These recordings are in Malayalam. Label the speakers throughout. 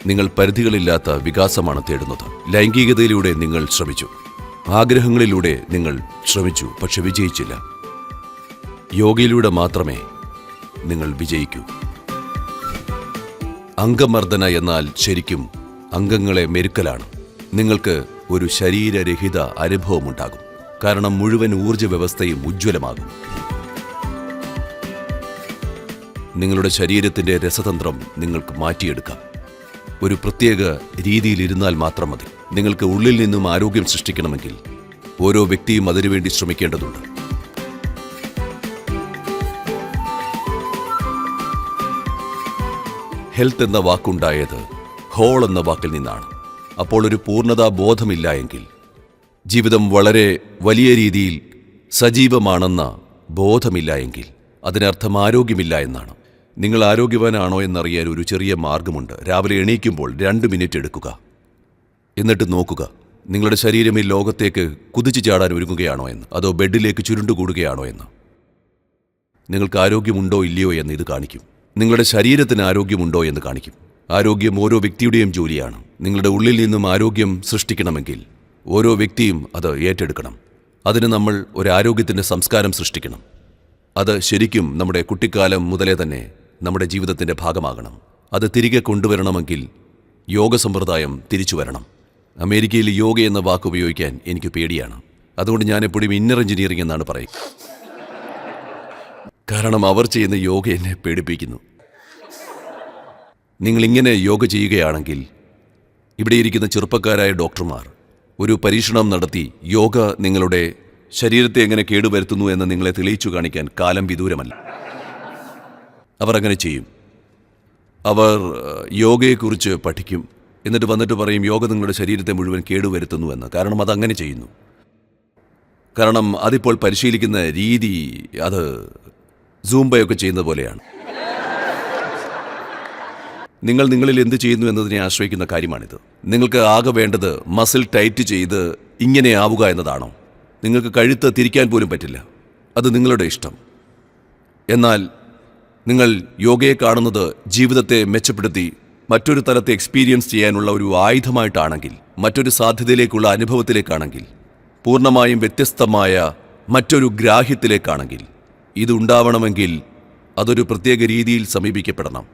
Speaker 1: നിങ്ങൾ പരിധികളില്ലാത്ത വികാസമാണ് തേടുന്നത്. ലൈംഗികതയിലൂടെ നിങ്ങൾ ശ്രമിച്ചു, ആഗ്രഹങ്ങളിലൂടെ നിങ്ങൾ ശ്രമിച്ചു, പക്ഷെ വിജയിച്ചില്ല. യോഗയിലൂടെ മാത്രമേ നിങ്ങൾ വിജയിക്കൂ. അംഗമർദ്ദന എന്നാൽ ശരിക്കും അംഗങ്ങളെ മെരുക്കലാണ്. നിങ്ങൾക്ക് ഒരു ശരീരരഹിത അനുഭവമുണ്ടാകും, കാരണം മുഴുവൻ ഊർജ്ജ വ്യവസ്ഥയും ഉജ്ജ്വലമാകും. നിങ്ങളുടെ ശരീരത്തിന്റെ രസതന്ത്രം നിങ്ങൾക്ക് മാറ്റിയെടുക്കാം. ഒരു പ്രത്യേക രീതിയിലിരുന്നാൽ മാത്രം മതി. നിങ്ങൾക്ക് ഉള്ളിൽ നിന്നും ആരോഗ്യം സൃഷ്ടിക്കണമെങ്കിൽ ഓരോ വ്യക്തിയും അതിനുവേണ്ടി ശ്രമിക്കേണ്ടതുണ്ട്. ഹെൽത്ത് എന്ന വാക്കുണ്ടായത് ഹോൾ എന്ന വാക്കിൽ നിന്നാണ്. അപ്പോൾ ഒരു പൂർണ്ണതാ ബോധമില്ല എങ്കിൽ, ജീവിതം വളരെ വലിയ രീതിയിൽ സജീവമാണെന്ന ബോധമില്ല എങ്കിൽ, അതിനർത്ഥം ആരോഗ്യമില്ല എന്നാണ്. നിങ്ങൾ ആരോഗ്യവാനാണോ എന്നറിയാൻ ഒരു ചെറിയ മാർഗമുണ്ട്. രാവിലെ എണീക്കുമ്പോൾ 2 മിനിറ്റ് എടുക്കുക. എന്നിട്ട് നോക്കുക, നിങ്ങളുടെ ശരീരം ഈ ലോകത്തേക്ക് കുതിച്ചു ചാടാൻ ഒരുങ്ങുകയാണോ എന്ന്, അതോ ബെഡിലേക്ക് ചുരുണ്ടുകൂടുകയാണോ എന്ന്. നിങ്ങൾക്ക് ആരോഗ്യമുണ്ടോ ഇല്ലയോ എന്ന് ഇത് കാണിക്കും. നിങ്ങളുടെ ശരീരത്തിന് ആരോഗ്യമുണ്ടോ എന്ന് കാണിക്കും. ആരോഗ്യം ഓരോ വ്യക്തിയുടെയും ജോലിയാണ്. നിങ്ങളുടെ ഉള്ളിൽ നിന്നും ആരോഗ്യം സൃഷ്ടിക്കണമെങ്കിൽ ഓരോ വ്യക്തിയും അത് ഏറ്റെടുക്കണം. അതിന് നമ്മൾ ഒരു ആരോഗ്യത്തിൻ്റെ സംസ്കാരം സൃഷ്ടിക്കണം. അത് ശരിക്കും നമ്മുടെ കുട്ടിക്കാലം മുതലേ തന്നെ നമ്മുടെ ജീവിതത്തിൻ്റെ ഭാഗമാകണം. അത് തിരികെ കൊണ്ടുവരണമെങ്കിൽ യോഗ സമ്പ്രദായം തിരിച്ചു വരണം. അമേരിക്കയിൽ യോഗ എന്ന വാക്ക് ഉപയോഗിക്കാൻ എനിക്ക് പേടിയാണ്. അതുകൊണ്ട് ഞാൻ എപ്പോഴും ഇന്നർ എഞ്ചിനീയറിംഗ് എന്നാണ് പറയും. കാരണം അവർ ചെയ്യുന്ന യോഗ എന്നെ പേടിപ്പിക്കുന്നു. നിങ്ങളിങ്ങനെ യോഗ ചെയ്യുകയാണെങ്കിൽ, ഇവിടെ ഇരിക്കുന്ന ചെറുപ്പക്കാരായ ഡോക്ടർമാർ ഒരു പരീക്ഷണം നടത്തി യോഗ നിങ്ങളുടെ ശരീരത്തെ എങ്ങനെ കേടുവരുത്തുന്നു എന്ന് നിങ്ങളെ തെളിയിച്ചു കാണിക്കാൻ കാലം വിദൂരമല്ല. അവർ അങ്ങനെ ചെയ്യും. അവർ യോഗയെക്കുറിച്ച് പഠിക്കും, എന്നിട്ട് വന്നിട്ട് പറയും യോഗ നിങ്ങളുടെ ശരീരത്തെ മുഴുവൻ കേടുവരുത്തുന്നുവെന്ന്. കാരണം അതങ്ങനെ ചെയ്യുന്നു. കാരണം അതിപ്പോൾ പരിശീലിക്കുന്ന രീതി അത് സൂംബയൊക്കെ ചെയ്യുന്ന പോലെയാണ്. നിങ്ങൾ നിങ്ങളിൽ എന്ത് ചെയ്യുന്നു എന്നതിനെ ആശ്രയിക്കുന്ന കാര്യമാണിത്. നിങ്ങൾക്ക് ആകെ വേണ്ടത് മസിൽ ടൈറ്റ് ചെയ്ത് ഇങ്ങനെ ആവുക എന്നതാണോ? നിങ്ങൾക്ക് കഴുത്ത് തിരിക്കാൻ പോലും പറ്റില്ല. അത് നിങ്ങളുടെ ഇഷ്ടം. എന്നാൽ നിങ്ങൾ യോഗയെ കാണുന്നത് ജീവിതത്തെ മെച്ചപ്പെടുത്തി മറ്റൊരു തലത്തെ എക്സ്പീരിയൻസ് ചെയ്യാനുള്ള ഒരു ആയുധമായിട്ടാണെങ്കിൽ, മറ്റൊരു സാധ്യതയിലേക്കുള്ള അനുഭവത്തിലേക്കാണെങ്കിൽ, പൂർണ്ണമായും വ്യത്യസ്തമായ മറ്റൊരു ഗ്രാഹ്യത്തിലേക്കാണെങ്കിൽ, ഇതുണ്ടാവണമെങ്കിൽ അതൊരു പ്രത്യേക രീതിയിൽ സമീപിക്കപ്പെടണം.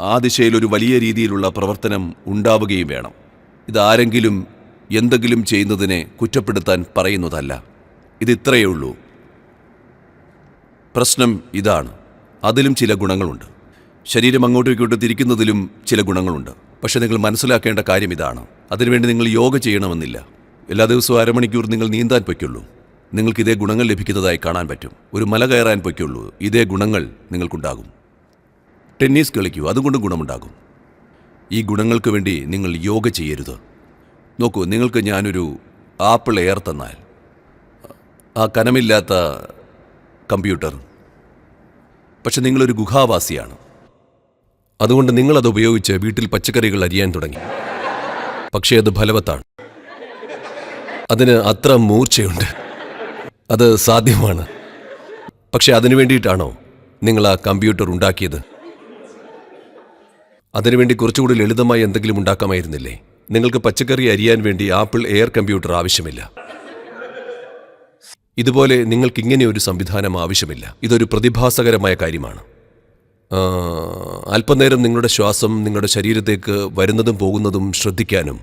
Speaker 1: ആ ദിശയിൽ ഒരു വലിയ രീതിയിലുള്ള പ്രവർത്തനം ഉണ്ടാവുകയും വേണം. ഇതാരെങ്കിലും എന്തെങ്കിലും ചെയ്യുന്നതിനെ കുറ്റപ്പെടുത്താൻ പറയുന്നതല്ല. ഇതിത്രയേ ഉള്ളൂ. പ്രശ്നം ഇതാണ്. അതിലും ചില ഗുണങ്ങളുണ്ട്. ശരീരം അങ്ങോട്ടും ഇങ്ങോട്ടും തിരിക്കുന്നതിലും ചില ഗുണങ്ങളുണ്ട്. പക്ഷെ നിങ്ങൾ മനസ്സിലാക്കേണ്ട കാര്യം ഇതാണ്. അതിനുവേണ്ടി നിങ്ങൾ യോഗ ചെയ്യണമെന്നില്ല. എല്ലാ ദിവസവും 1/2 മണിക്കൂർ നിങ്ങൾ നീന്താൻ പൊയ്ക്കുള്ളൂ. നിങ്ങൾക്ക് ഇതേ ഗുണങ്ങൾ ലഭിക്കുന്നതായി കാണാൻ പറ്റും. ഒരു മല കയറാൻ പൊയ്ക്കുള്ളൂ, ഇതേ ഗുണങ്ങൾ നിങ്ങൾക്കുണ്ടാകും. ടെന്നീസ് കളിക്കൂ, അതുകൊണ്ട് ഗുണമുണ്ടാകും. ഈ ഗുണങ്ങൾക്ക് വേണ്ടി നിങ്ങൾ യോഗ ചെയ്യരുത്. നോക്കൂ, നിങ്ങൾക്ക് ഞാനൊരു ആപ്പിൾ എയർ തന്നാൽ, ആ കനമില്ലാത്ത കമ്പ്യൂട്ടർ, പക്ഷെ നിങ്ങളൊരു ഗുഹാവാസിയാണ്. അതുകൊണ്ട് നിങ്ങളത് ഉപയോഗിച്ച് വീട്ടിൽ പച്ചക്കറികൾ അരിയാൻ തുടങ്ങി. പക്ഷേ അത് ഫലവത്താണ്. അതിന് അത്ര മൂർച്ചയുണ്ട്. അത് സാധ്യമാണ്. പക്ഷെ അതിനു വേണ്ടിയിട്ടാണോ നിങ്ങൾ ആ കമ്പ്യൂട്ടർ ഉണ്ടാക്കിയത്? അതിനുവേണ്ടി കുറച്ചുകൂടി ലളിതമായി എന്തെങ്കിലും ഉണ്ടാക്കാമായിരുന്നില്ലേ? നിങ്ങൾക്ക് പച്ചക്കറി അരിയാൻ വേണ്ടി ആപ്പിൾ എയർ കമ്പ്യൂട്ടർ ആവശ്യമില്ല. ഇതുപോലെ നിങ്ങൾക്കിങ്ങനെ ഒരു സംവിധാനം ആവശ്യമില്ല. ഇതൊരു പ്രതിഭാസകരമായ കാര്യമാണ്. അല്പനേരം നിങ്ങളുടെ ശ്വാസം നിങ്ങളുടെ ശരീരത്തേക്ക് വരുന്നതും പോകുന്നതും ശ്രദ്ധിക്കാനും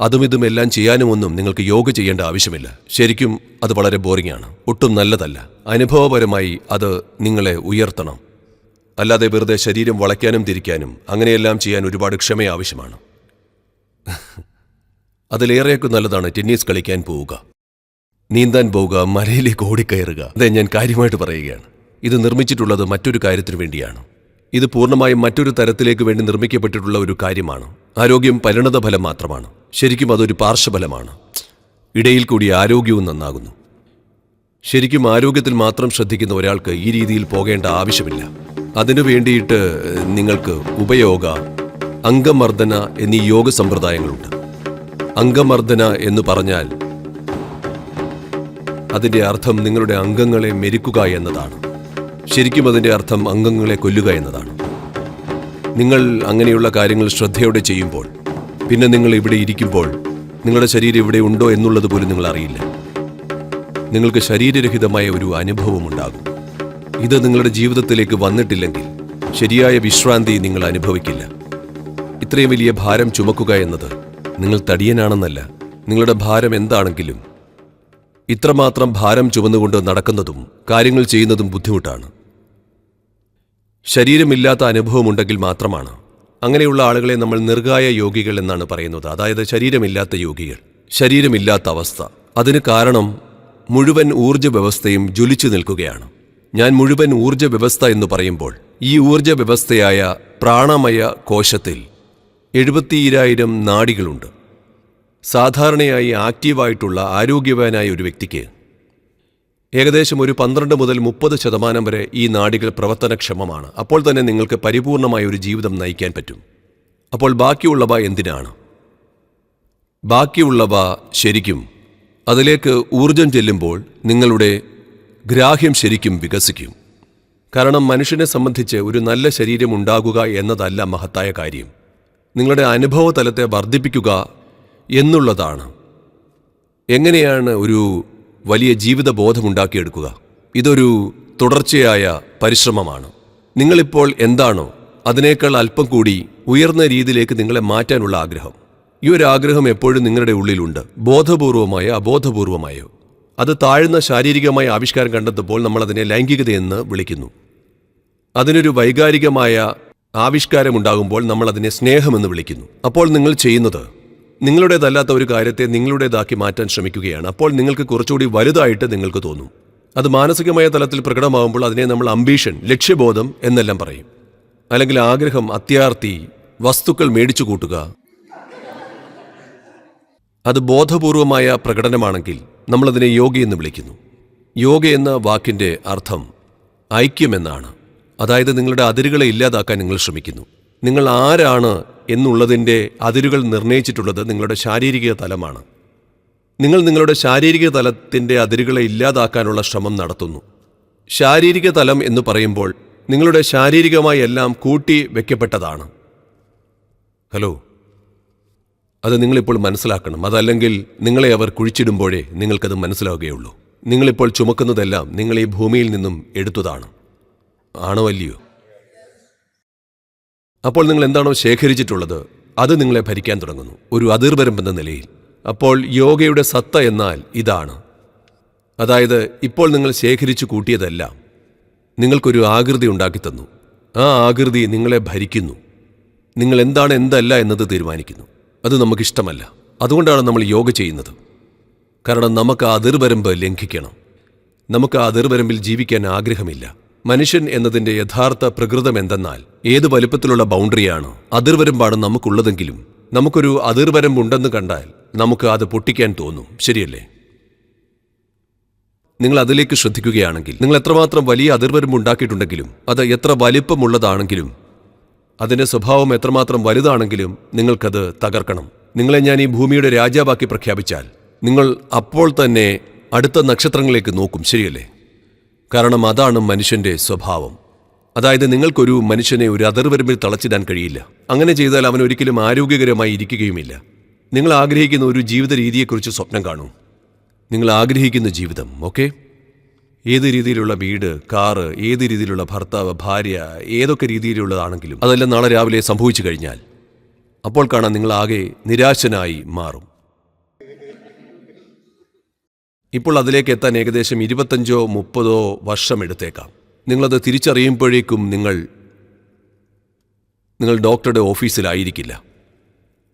Speaker 1: അതും ഇതും എല്ലാം ചെയ്യാനുമൊന്നും നിങ്ങൾക്ക് യോഗ ചെയ്യേണ്ട ആവശ്യമില്ല. ശരിക്കും അത് വളരെ ബോറിംഗ് ആണ്, ഒട്ടും നല്ലതല്ല. അനുഭവപരമായി അത് നിങ്ങളെ ഉയർത്തണം. അല്ലാതെ വെറുതെ ശരീരം വളയ്ക്കാനും തിരിക്കാനും അങ്ങനെയെല്ലാം ചെയ്യാൻ ഒരുപാട് ക്ഷമ ആവശ്യമാണ്. അതിലേറെയൊക്കെ നല്ലതാണ് ടെന്നീസ് കളിക്കാൻ പോവുക, നീന്താൻ പോവുക, മലയിലേക്ക് ഓടിക്കയറുക. അതെ, ഞാൻ കാര്യമായിട്ട് പറയുകയാണ്. ഇത് നിർമ്മിച്ചിട്ടുള്ളത് മറ്റൊരു കാര്യത്തിനു വേണ്ടിയാണ്. ഇത് പൂർണ്ണമായും മറ്റൊരു തരത്തിലേക്ക് വേണ്ടി നിർമ്മിക്കപ്പെട്ടിട്ടുള്ള ഒരു കാര്യമാണ്. ആരോഗ്യം പരിണത ഫലം മാത്രമാണ്. ശരിക്കും അതൊരു പാർശ്വഫലമാണ്. ഇടയിൽ കൂടി ആരോഗ്യവും നന്നാകുന്നു. ശരിക്കും ആരോഗ്യത്തിൽ മാത്രം ശ്രദ്ധിക്കുന്ന ഒരാൾക്ക് ഈ രീതിയിൽ പോകേണ്ട ആവശ്യമില്ല. അതിനു വേണ്ടിയിട്ട് നിങ്ങൾക്ക് ഉപയോഗ, അംഗമർദ്ദന എന്നീ യോഗ സമ്പ്രദായങ്ങളുണ്ട്. അംഗമർദ്ദന എന്ന് പറഞ്ഞാൽ അതിൻ്റെ അർത്ഥം നിങ്ങളുടെ അംഗങ്ങളെ മെരുക്കുക എന്നതാണ്. ശരിക്കും അതിൻ്റെ അർത്ഥം അംഗങ്ങളെ കൊല്ലുക എന്നതാണ്. നിങ്ങൾ അങ്ങനെയുള്ള കാര്യങ്ങൾ ശ്രദ്ധയോടെ ചെയ്യുമ്പോൾ പിന്നെ നിങ്ങൾ ഇവിടെ ഇരിക്കുമ്പോൾ നിങ്ങളുടെ ശരീരം ഇവിടെ ഉണ്ടോ എന്നുള്ളത് പോലും നിങ്ങൾ അറിയില്ല. നിങ്ങൾക്ക് ശരീരരഹിതമായ ഒരു അനുഭവം ഉണ്ടാകും. ഇത് നിങ്ങളുടെ ജീവിതത്തിലേക്ക് വന്നിട്ടില്ലെങ്കിൽ ശരിയായ വിശ്രാന്തി നിങ്ങൾ അനുഭവിക്കില്ല. ഇത്രയും വലിയ ഭാരം ചുമക്കുക എന്നത് നിങ്ങൾ തടിയനാണെന്നല്ല. നിങ്ങളുടെ ഭാരം എന്താണെങ്കിലും ഇത്രമാത്രം ഭാരം ചുമന്നുകൊണ്ട് നടക്കുന്നതും കാര്യങ്ങൾ ചെയ്യുന്നതും ബുദ്ധിമുട്ടാണ്. ശരീരമില്ലാത്ത അനുഭവമുണ്ടെങ്കിൽ മാത്രമാണ്. അങ്ങനെയുള്ള ആളുകളെ നമ്മൾ നിർഗായ യോഗികൾ എന്നാണ് പറയുന്നത്. അതായത് ശരീരമില്ലാത്ത യോഗികൾ, ശരീരമില്ലാത്ത അവസ്ഥ. അതിന് കാരണം മുഴുവൻ ഊർജ്ജ വ്യവസ്ഥയും ജ്വലിച്ചു നിൽക്കുകയാണ്. ഞാൻ മുഴുവൻ ഊർജ്ജ വ്യവസ്ഥ എന്ന് പറയുമ്പോൾ ഈ ഊർജ്ജ വ്യവസ്ഥയായ പ്രാണമയ കോശത്തിൽ 72,000 നാഡികളുണ്ട്. സാധാരണയായി ആക്റ്റീവായിട്ടുള്ള ആരോഗ്യവാനായ ഒരു വ്യക്തിക്ക് ഏകദേശം ഒരു 12 മുതൽ 30% വരെ ഈ നാഡികൾ പ്രവർത്തനക്ഷമമാണ്. അപ്പോൾ തന്നെ നിങ്ങൾക്ക് പരിപൂർണമായ ഒരു ജീവിതം നയിക്കാൻ പറ്റും. അപ്പോൾ ബാക്കിയുള്ളവ എന്തിനാണ്? ബാക്കിയുള്ളവ ശരിക്കും അതിലേക്ക് ഊർജം ചെല്ലുമ്പോൾ നിങ്ങളുടെ ഗ്രാഹ്യം ശരിക്കും വികസിക്കും. കാരണം മനുഷ്യനെ സംബന്ധിച്ച് ഒരു നല്ല ശരീരം ഉണ്ടാകുക എന്നതല്ല മഹത്തായ കാര്യം. നിങ്ങളുടെ അനുഭവതലത്തെ വർദ്ധിപ്പിക്കുക എന്നുള്ളതാണ്. എങ്ങനെയാണ് ഒരു വലിയ ജീവിതബോധമുണ്ടാക്കിയെടുക്കുക? ഇതൊരു തുടർച്ചയായ പരിശ്രമമാണ്. നിങ്ങളിപ്പോൾ എന്താണോ അതിനേക്കാൾ അല്പം കൂടി ഉയർന്ന രീതിയിലേക്ക് നിങ്ങളെ മാറ്റാനുള്ള ആഗ്രഹം. ഈ ഒരു ആഗ്രഹം എപ്പോഴും നിങ്ങളുടെ ഉള്ളിലുണ്ട്, ബോധപൂർവമായോ അബോധപൂർവമായോ. അത് താഴ്ന്ന ശാരീരികമായ ആവിഷ്കാരം കണ്ടെത്തുമ്പോൾ നമ്മൾ അതിനെ ലൈംഗികതയെന്ന് വിളിക്കുന്നു. അതിനൊരു വൈകാരികമായ ആവിഷ്കാരമുണ്ടാകുമ്പോൾ നമ്മൾ അതിനെ സ്നേഹമെന്ന് വിളിക്കുന്നു. അപ്പോൾ നിങ്ങൾ ചെയ്യുന്നത് നിങ്ങളുടേതല്ലാത്ത ഒരു കാര്യത്തെ നിങ്ങളുടേതാക്കി മാറ്റാൻ ശ്രമിക്കുകയാണ്. അപ്പോൾ നിങ്ങൾക്ക് കുറച്ചുകൂടി വലുതായിട്ട് നിങ്ങൾക്ക് തോന്നും. അത് മാനസികമായ തലത്തിൽ പ്രകടമാകുമ്പോൾ അതിനെ നമ്മൾ അംബീഷൻ, ലക്ഷ്യബോധം എന്നെല്ലാം പറയും. അല്ലെങ്കിൽ ആഗ്രഹം, അത്യാർത്തി, വസ്തുക്കൾ മേടിച്ചു കൂട്ടുക. അത് ബോധപൂർവമായ പ്രകടനമാണെങ്കിൽ നമ്മളതിനെ യോഗയെന്ന് വിളിക്കുന്നു. യോഗ എന്ന വാക്കിൻ്റെ അർത്ഥം ഐക്യമെന്നാണ്. അതായത് നിങ്ങളുടെ അതിരുകളെ ഇല്ലാതാക്കാൻ നിങ്ങൾ ശ്രമിക്കുന്നു. നിങ്ങൾ ആരാണ് എന്നുള്ളതിൻ്റെ അതിരുകൾ നിർണയിച്ചിട്ടുള്ളത് നിങ്ങളുടെ ശാരീരിക തലമാണ്. നിങ്ങൾ നിങ്ങളുടെ ശാരീരിക തലത്തിൻ്റെ അതിരുകളെ ഇല്ലാതാക്കാനുള്ള ശ്രമം നടത്തുന്നു. ശാരീരിക തലം എന്ന് പറയുമ്പോൾ നിങ്ങളുടെ ശാരീരികമായി എല്ലാം കൂട്ടി വയ്ക്കപ്പെട്ടതാണ്. ഹലോ, അത് നിങ്ങളിപ്പോൾ മനസ്സിലാക്കണം. അതല്ലെങ്കിൽ നിങ്ങളെ അവർ കുഴിച്ചിടുമ്പോഴേ നിങ്ങൾക്കത് മനസ്സിലാവുകയുള്ളൂ. നിങ്ങളിപ്പോൾ ചുമക്കുന്നതെല്ലാം നിങ്ങൾ ഈ ഭൂമിയിൽ നിന്നും എടുത്തതാണ്. ആണോ അല്ലയോ? അപ്പോൾ നിങ്ങൾ എന്താണോ ശേഖരിച്ചിട്ടുള്ളത് അത് നിങ്ങളെ ഭരിക്കാൻ തുടങ്ങുന്നു, ഒരു അതിർവരമ്പെന്ന നിലയിൽ. അപ്പോൾ യോഗയുടെ സത്ത എന്നാൽ ഇതാണ്. അതായത് ഇപ്പോൾ നിങ്ങൾ ശേഖരിച്ചു കൂട്ടിയതെല്ലാം നിങ്ങൾക്കൊരു ആകൃതി ഉണ്ടാക്കി തന്നു. ആ ആകൃതി നിങ്ങളെ ഭരിക്കുന്നു. നിങ്ങൾ എന്താണ് എന്തല്ല എന്നത് തീരുമാനിക്കുന്നു. അത് നമുക്കിഷ്ടമല്ല. അതുകൊണ്ടാണ് നമ്മൾ യോഗ ചെയ്യുന്നത്. കാരണം നമുക്ക് ആ അതിർവരമ്പ് ലംഘിക്കണം. നമുക്ക് ആ അതിർവരമ്പിൽ ജീവിക്കാൻ ആഗ്രഹമില്ല. മനുഷ്യൻ എന്നതിൻ്റെ യഥാർത്ഥ പ്രകൃതം എന്തെന്നാൽ ഏത് വലുപ്പത്തിലുള്ള ബൗണ്ടറിയാണ്, അതിർവരമ്പാണ് നമുക്കുള്ളതെങ്കിലും നമുക്കൊരു അതിർവരമ്പുണ്ടെന്ന് കണ്ടാൽ നമുക്ക് അത് പൊട്ടിക്കാൻ തോന്നും. ശരിയല്ലേ? നിങ്ങൾ അതിലേക്ക് ശ്രദ്ധിക്കുകയാണെങ്കിൽ നിങ്ങൾ എത്രമാത്രം വലിയ അതിർവരമ്പ് ഉണ്ടാക്കിയിട്ടുണ്ടെങ്കിലും അത് എത്ര വലിപ്പമുള്ളതാണെങ്കിലും അതിൻ്റെ സ്വഭാവം എത്രമാത്രം വലുതാണെങ്കിലും നിങ്ങൾക്കത് തകർക്കണം. നിങ്ങളെ ഞാൻ ഈ ഭൂമിയുടെ രാജാവാക്കി പ്രഖ്യാപിച്ചാൽ നിങ്ങൾ അപ്പോൾ തന്നെ അടുത്ത നക്ഷത്രങ്ങളിലേക്ക് നോക്കും. ശരിയല്ലേ? കാരണം അതാണ് മനുഷ്യൻ്റെ സ്വഭാവം. അതായത് നിങ്ങൾക്കൊരു മനുഷ്യനെ ഒരു അതിർവരമ്പിൽ തളച്ചിടാൻ കഴിയില്ല. അങ്ങനെ ചെയ്താൽ അവൻ ഒരിക്കലും ആരോഗ്യകരമായി ഇരിക്കുകയുമില്ല. നിങ്ങൾ ആഗ്രഹിക്കുന്ന ഒരു ജീവിത രീതിയെക്കുറിച്ച് സ്വപ്നം കാണൂ. നിങ്ങൾ ആഗ്രഹിക്കുന്ന ജീവിതം, ഓക്കെ? ഏത് രീതിയിലുള്ള വീട്, കാറ്, ഏത് രീതിയിലുള്ള ഭർത്താവ്, ഭാര്യ, ഏതൊക്കെ രീതിയിലുള്ളതാണെങ്കിലും അതെല്ലാം നാളെ രാവിലെ സംഭവിച്ചു കഴിഞ്ഞാൽ അപ്പോൾ കാണാൻ നിങ്ങൾ ആകെ നിരാശനായി മാറും. ഇപ്പോൾ അതിലേക്ക് എത്താൻ ഏകദേശം 25-30 വർഷം എടുത്തേക്കാം. നിങ്ങളത് തിരിച്ചറിയുമ്പോഴേക്കും നിങ്ങൾ ഡോക്ടറുടെ ഓഫീസിലായിരിക്കില്ല,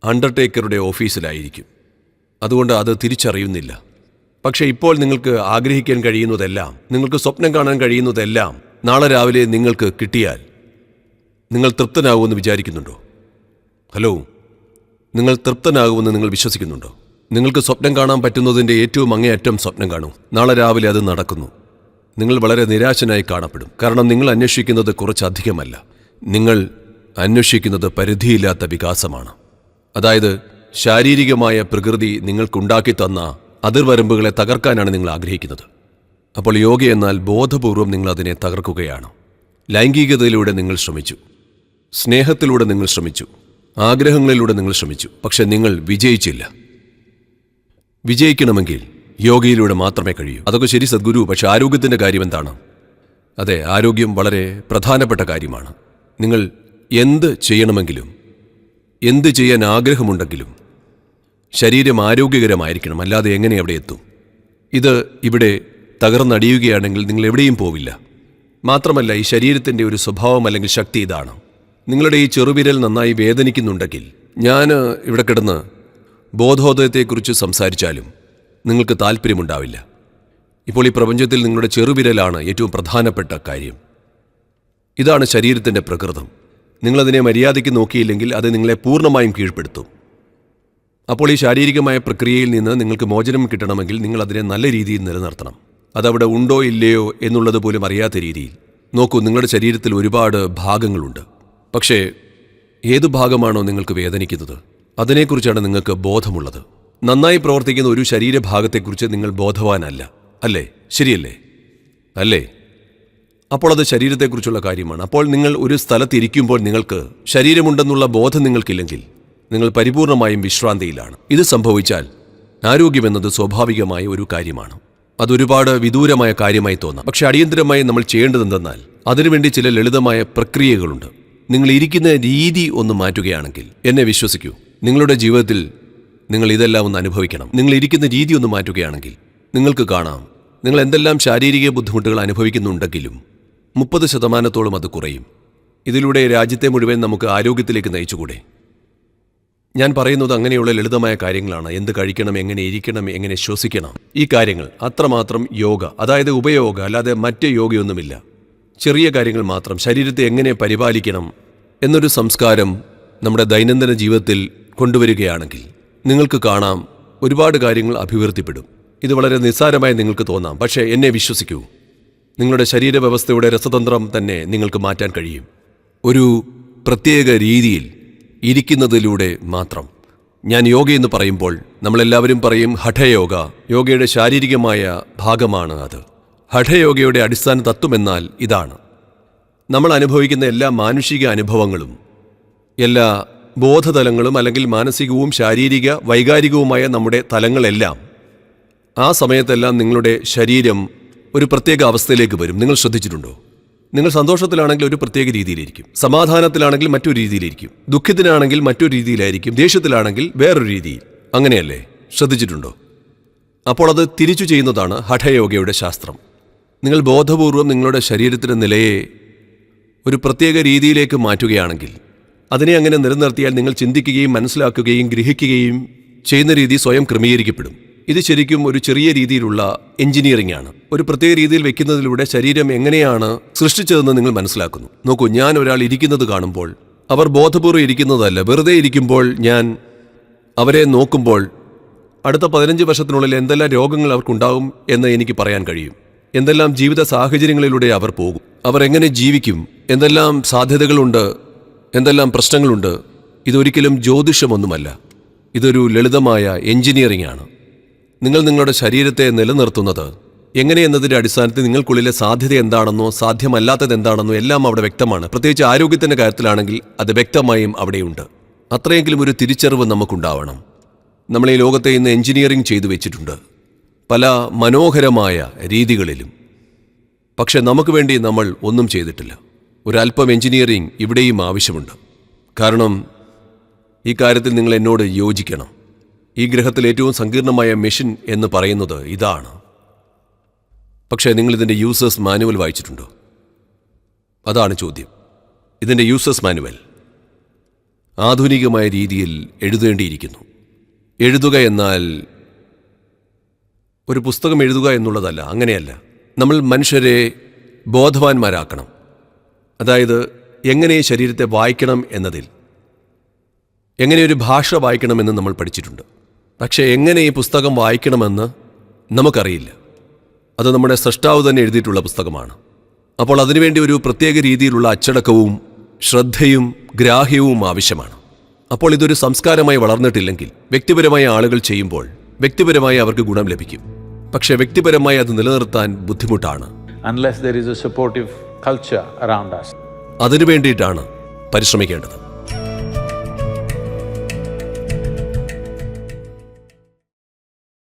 Speaker 1: അണ്ടർടേക്കറുടെ ഓഫീസിലായിരിക്കും. അതുകൊണ്ട് അത് തിരിച്ചറിയുന്നില്ല. പക്ഷേ ഇപ്പോൾ നിങ്ങൾക്ക് ആഗ്രഹിക്കാൻ കഴിയുന്നതെല്ലാം, നിങ്ങൾക്ക് സ്വപ്നം കാണാൻ കഴിയുന്നതെല്ലാം നാളെ രാവിലെ നിങ്ങൾക്ക് കിട്ടിയാൽ നിങ്ങൾ തൃപ്തനാകുമെന്ന് വിചാരിക്കുന്നുണ്ടോ? ഹലോ, നിങ്ങൾ തൃപ്തനാകുമെന്ന് നിങ്ങൾ വിശ്വസിക്കുന്നുണ്ടോ? നിങ്ങൾക്ക് സ്വപ്നം കാണാൻ പറ്റുന്നതിൻ്റെ ഏറ്റവും അങ്ങേയറ്റം സ്വപ്നം കാണൂ. നാളെ രാവിലെ അത് നടക്കുന്നു. നിങ്ങൾ വളരെ നിരാശനായി കാണപ്പെടും. കാരണം നിങ്ങൾ അന്വേഷിക്കുന്നത് കുറച്ചധികമല്ല, നിങ്ങൾ അന്വേഷിക്കുന്നത് പരിധിയില്ലാത്ത വികാസമാണ്. അതായത് ശാരീരികമായ പ്രകൃതി നിങ്ങൾക്കുണ്ടാക്കി തന്ന അതിർവരമ്പുകളെ തകർക്കാനാണ് നിങ്ങൾ ആഗ്രഹിക്കുന്നത്. അപ്പോൾ യോഗ എന്നാൽ ബോധപൂർവം നിങ്ങൾ അതിനെ തകർക്കുകയാണ്. ലൈംഗികതയിലൂടെ നിങ്ങൾ ശ്രമിച്ചു, സ്നേഹത്തിലൂടെ നിങ്ങൾ ശ്രമിച്ചു, ആഗ്രഹങ്ങളിലൂടെ നിങ്ങൾ ശ്രമിച്ചു, പക്ഷെ നിങ്ങൾ വിജയിച്ചില്ല. വിജയിക്കണമെങ്കിൽ യോഗയിലൂടെ മാത്രമേ കഴിയൂ. അതൊക്കെ ശരി സദ്ഗുരു, പക്ഷെ ആരോഗ്യത്തിൻ്റെ കാര്യം എന്താണ്? അതെ, ആരോഗ്യം വളരെ പ്രധാനപ്പെട്ട കാര്യമാണ്. നിങ്ങൾ എന്ത് ചെയ്യണമെങ്കിലും, എന്ത് ചെയ്യാൻ ആഗ്രഹമുണ്ടെങ്കിലും ശരീരം ആരോഗ്യകരമായിരിക്കണം, അല്ലാതെ എങ്ങനെ അവിടെ എത്തും? ഇത് ഇവിടെ തകർന്നടിയുകയാണെങ്കിൽ നിങ്ങൾ എവിടെയും പോവില്ല. മാത്രമല്ല, ഈ ശരീരത്തിൻ്റെ ഒരു സ്വഭാവം അല്ലെങ്കിൽ ശക്തി ഇതാണ്. നിങ്ങളുടെ ഈ ചെറുവിരൽ നന്നായി വേദനിക്കുന്നുണ്ടെങ്കിൽ ഞാൻ ഇവിടെ കിടന്ന് ബോധോദയത്തെക്കുറിച്ച് സംസാരിച്ചാലും നിങ്ങൾക്ക് താല്പര്യമുണ്ടാവില്ല. ഇപ്പോൾ ഈ പ്രപഞ്ചത്തിൽ നിങ്ങളുടെ ചെറുവിരലാണ് ഏറ്റവും പ്രധാനപ്പെട്ട കാര്യം. ഇതാണ് ശരീരത്തിൻ്റെ പ്രകൃതം. നിങ്ങളതിനെ മര്യാദയ്ക്ക് നോക്കിയില്ലെങ്കിൽ അത് നിങ്ങളെ പൂർണ്ണമായും കീഴ്പ്പെടുത്തും. അപ്പോൾ ഈ ശാരീരികമായ പ്രക്രിയയിൽ നിന്ന് നിങ്ങൾക്ക് മോചനം കിട്ടണമെങ്കിൽ നിങ്ങൾ അതിനെ നല്ല രീതിയിൽ നിലനിർത്തണം. അതവിടെ ഉണ്ടോ ഇല്ലയോ എന്നുള്ളത് പോലും അറിയാത്ത രീതിയിൽ. നോക്കൂ, നിങ്ങളുടെ ശരീരത്തിൽ ഒരുപാട് ഭാഗങ്ങളുണ്ട്. പക്ഷേ ഏതു ഭാഗമാണോ നിങ്ങൾക്ക് വേദനിക്കുന്നത് അതിനെക്കുറിച്ചാണ് നിങ്ങൾക്ക് ബോധമുള്ളത്. നന്നായി പ്രവർത്തിക്കുന്ന ഒരു ശരീരഭാഗത്തെക്കുറിച്ച് നിങ്ങൾ ബോധവാനല്ല, അല്ലേ? ശരിയല്ലേ? അല്ലേ? അപ്പോൾ അത് ശരീരത്തെക്കുറിച്ചുള്ള കാര്യമാണ്. അപ്പോൾ നിങ്ങൾ ഒരു സ്ഥലത്തിരിക്കുമ്പോൾ നിങ്ങൾക്ക് ശരീരമുണ്ടെന്നുള്ള ബോധം നിങ്ങൾക്കില്ലെങ്കിൽ നിങ്ങൾ പരിപൂർണമായും വിശ്രാന്തിയിലാണ്. ഇത് സംഭവിച്ചാൽ ആരോഗ്യമെന്നത് സ്വാഭാവികമായ ഒരു കാര്യമാണ്. അതൊരുപാട് വിദൂരമായ കാര്യമായി തോന്നാം. പക്ഷെ അടിയന്തരമായി നമ്മൾ ചെയ്യേണ്ടതെന്തെന്നാൽ അതിനുവേണ്ടി ചില ലളിതമായ പ്രക്രിയകളുണ്ട്. നിങ്ങൾ ഇരിക്കുന്ന രീതി ഒന്ന് മാറ്റുകയാണെങ്കിൽ, എന്നെ വിശ്വസിക്കൂ, നിങ്ങളുടെ ജീവിതത്തിൽ നിങ്ങൾ ഇതെല്ലാം ഒന്ന് അനുഭവിക്കണം. നിങ്ങൾ ഇരിക്കുന്ന രീതി ഒന്ന് മാറ്റുകയാണെങ്കിൽ നിങ്ങൾക്ക് കാണാം, നിങ്ങൾ എന്തെല്ലാം ശാരീരിക ബുദ്ധിമുട്ടുകൾ അനുഭവിക്കുന്നുണ്ടെങ്കിലും 30% അത് കുറയും. ഇതിലൂടെ രാജ്യത്തെ മുഴുവൻ നമുക്ക് ആരോഗ്യത്തിലേക്ക് നയിച്ചുകൂടെ? ഞാൻ പറയുന്നത് അങ്ങനെയുള്ള ലളിതമായ കാര്യങ്ങളാണ്. എന്ത് കഴിക്കണം, എങ്ങനെ ഇരിക്കണം, എങ്ങനെ ശ്വസിക്കണം, ഈ കാര്യങ്ങൾ അത്രമാത്രം യോഗ, അതായത് ഉപയോഗ, അല്ലാതെ മറ്റ് യോഗയൊന്നുമില്ല. ചെറിയ കാര്യങ്ങൾ മാത്രം. ശരീരത്തെ എങ്ങനെ പരിപാലിക്കണം എന്നൊരു സംസ്കാരം നമ്മുടെ ദൈനംദിന ജീവിതത്തിൽ കൊണ്ടുവരികയാണെങ്കിൽ നിങ്ങൾക്ക് കാണാം ഒരുപാട് കാര്യങ്ങൾ അഭിവൃദ്ധിപ്പെടും. ഇത് വളരെ നിസ്സാരമായി നിങ്ങൾക്ക് തോന്നാം, പക്ഷേ എന്നെ വിശ്വസിക്കൂ, നിങ്ങളുടെ ശരീരവ്യവസ്ഥയുടെ രസതന്ത്രം തന്നെ നിങ്ങൾക്ക് മാറ്റാൻ കഴിയും. ഒരു പ്രത്യേക രീതിയിൽ ഇരിക്കുന്നതിലൂടെ മാത്രം. ഞാൻ യോഗയെന്ന് പറയുമ്പോൾ നമ്മളെല്ലാവരും പറയും ഹഠയോഗ. യോഗയുടെ ശാരീരികമായ ഭാഗമാണ് അത്. ഹഠയോഗയുടെ അടിസ്ഥാന തത്വമെന്നാൽ ഇതാണ്: നമ്മൾ അനുഭവിക്കുന്ന എല്ലാ മാനുഷിക അനുഭവങ്ങളും, എല്ലാ ബോധതലങ്ങളും, അല്ലെങ്കിൽ മാനസികവും ശാരീരിക വൈകാരികവുമായ നമ്മുടെ തലങ്ങളെല്ലാം ആ സമയത്തെല്ലാം നിങ്ങളുടെ ശരീരം ഒരു പ്രത്യേക അവസ്ഥയിലേക്ക് വരും. നിങ്ങൾ ശ്രദ്ധിച്ചിട്ടുണ്ടോ? നിങ്ങൾ സന്തോഷത്തിലാണെങ്കിൽ ഒരു പ്രത്യേക രീതിയിലിരിക്കും, സമാധാനത്തിലാണെങ്കിൽ മറ്റൊരു രീതിയിലിരിക്കും, ദുഃഖത്തിനാണെങ്കിൽ മറ്റൊരു രീതിയിലായിരിക്കും, ദേഷ്യത്തിലാണെങ്കിൽ വേറൊരു രീതിയിൽ. അങ്ങനെയല്ലേ? ശ്രദ്ധിച്ചിട്ടുണ്ടോ? അപ്പോൾ അത് തിരിച്ചു ചെയ്യുന്നതാണ് ഹഠയോഗയുടെ ശാസ്ത്രം. നിങ്ങൾ ബോധപൂർവം നിങ്ങളുടെ ശരീരത്തിൻ്റെ നിലയെ ഒരു പ്രത്യേക രീതിയിലേക്ക് മാറ്റുകയാണെങ്കിൽ, അതിനെ അങ്ങനെ നിലനിർത്തിയാൽ നിങ്ങൾ ചിന്തിക്കുകയും മനസ്സിലാക്കുകയും ഗ്രഹിക്കുകയും ചെയ്യുന്ന രീതി സ്വയം ക്രമീകരിക്കപ്പെടും. ഇത് ശരിക്കും ഒരു ചെറിയ രീതിയിലുള്ള എഞ്ചിനീയറിംഗ് ആണ്. ഒരു പ്രത്യേക രീതിയിൽ വെക്കുന്നതിലൂടെ ശരീരം എങ്ങനെയാണ് സൃഷ്ടിച്ചതെന്ന് നിങ്ങൾ മനസ്സിലാക്കുന്നു. നോക്കൂ, ഞാൻ ഒരാൾ ഇരിക്കുന്നത് കാണുമ്പോൾ അവർ ബോധപൂർവ്വം ഇരിക്കുന്നതല്ല, വെറുതെ ഇരിക്കുമ്പോൾ ഞാൻ അവരെ നോക്കുമ്പോൾ അടുത്ത 15 വർഷത്തിനുള്ളിൽ എന്തെല്ലാം രോഗങ്ങൾ അവർക്കുണ്ടാകും എന്ന് എനിക്ക് പറയാൻ കഴിയും. എന്തെല്ലാം ജീവിത സാഹചര്യങ്ങളിലൂടെ അവർ പോകും, അവർ എങ്ങനെ ജീവിക്കും, എന്തെല്ലാം സാധ്യതകളുണ്ട്, എന്തെല്ലാം പ്രശ്നങ്ങളുണ്ട്. ഇതൊരിക്കലും ജ്യോതിഷമൊന്നുമല്ല, ഇതൊരു ലളിതമായ എഞ്ചിനീയറിംഗ് ആണ്. നിങ്ങൾ നിങ്ങളുടെ ശരീരത്തെ നിലനിർത്തുന്നത് എങ്ങനെയെന്നതിൻ്റെ അടിസ്ഥാനത്തിൽ നിങ്ങൾക്കുള്ളിലെ സാധ്യത എന്താണെന്നോ സാധ്യമല്ലാത്തത് എന്താണെന്നോ എല്ലാം അവിടെ വ്യക്തമാണ്. പ്രത്യേകിച്ച് ആരോഗ്യത്തിൻ്റെ കാര്യത്തിലാണെങ്കിൽ അത് വ്യക്തമായും അവിടെയുണ്ട്. അത്രയെങ്കിലും ഒരു തിരിച്ചറിവ് നമുക്കുണ്ടാവണം. നമ്മൾ ഈ ലോകത്തെ ഇന്ന് എഞ്ചിനീയറിംഗ് ചെയ്തു വെച്ചിട്ടുണ്ട് പല മനോഹരമായ രീതികളിലും. പക്ഷെ നമുക്ക് വേണ്ടി നമ്മൾ ഒന്നും ചെയ്തിട്ടില്ല. ഒരല്പം എഞ്ചിനീയറിംഗ് ഇവിടെയും ആവശ്യമുണ്ട്. കാരണം ഈ കാര്യത്തിൽ നിങ്ങൾ എന്നോട് യോജിക്കണം. ഈ ഗ്രഹത്തിൽ ഏറ്റവും സങ്കീർണമായ മെഷീൻ എന്ന് പറയുന്നത് ഇതാണ്. പക്ഷേ നിങ്ങളിതിൻ്റെ യൂസേഴ്സ് മാനുവൽ വായിച്ചിട്ടുണ്ടോ? അതാണ് ചോദ്യം. ഇതിൻ്റെ യൂസേഴ്സ് മാനുവൽ ആധുനികമായ രീതിയിൽ എഴുതേണ്ടിയിരിക്കുന്നു. എഴുതുക എന്നാൽ ഒരു പുസ്തകം എഴുതുക എന്നുള്ളതല്ല, അങ്ങനെയല്ല. നമ്മൾ മനുഷ്യരെ ബോധവാന്മാരാക്കണം. അതായത് എങ്ങനെ ശരീരത്തെ വായിക്കണം എന്നതിൽ, എങ്ങനെ ഒരു ഭാഷ വായിക്കണമെന്ന് നമ്മൾ പഠിച്ചിട്ടുണ്ട്. പക്ഷേ എങ്ങനെ ഈ പുസ്തകം വായിക്കണമെന്ന് നമുക്കറിയില്ല. അത് നമ്മുടെ സൃഷ്ടാവ് തന്നെ എഴുതിയിട്ടുള്ള പുസ്തകമാണ്. അപ്പോൾ അതിനുവേണ്ടി ഒരു പ്രത്യേക രീതിയിലുള്ള അച്ചടക്കവും ശ്രദ്ധയും ഗ്രാഹ്യവും ആവശ്യമാണ്. അപ്പോൾ ഇതൊരു സംസ്കാരമായി വളർന്നിട്ടില്ലെങ്കിൽ വ്യക്തിപരമായ ആളുകൾ ചെയ്യുമ്പോൾ വ്യക്തിപരമായി അവർക്ക് ഗുണം ലഭിക്കും. പക്ഷേ വ്യക്തിപരമായി അത് നിലനിർത്താൻ ബുദ്ധിമുട്ടാണ്.
Speaker 2: Unless there is a supportive culture around us.
Speaker 1: അതിനു വേണ്ടിയിട്ടാണ്
Speaker 2: പരിശ്രമിക്കേണ്ടത്.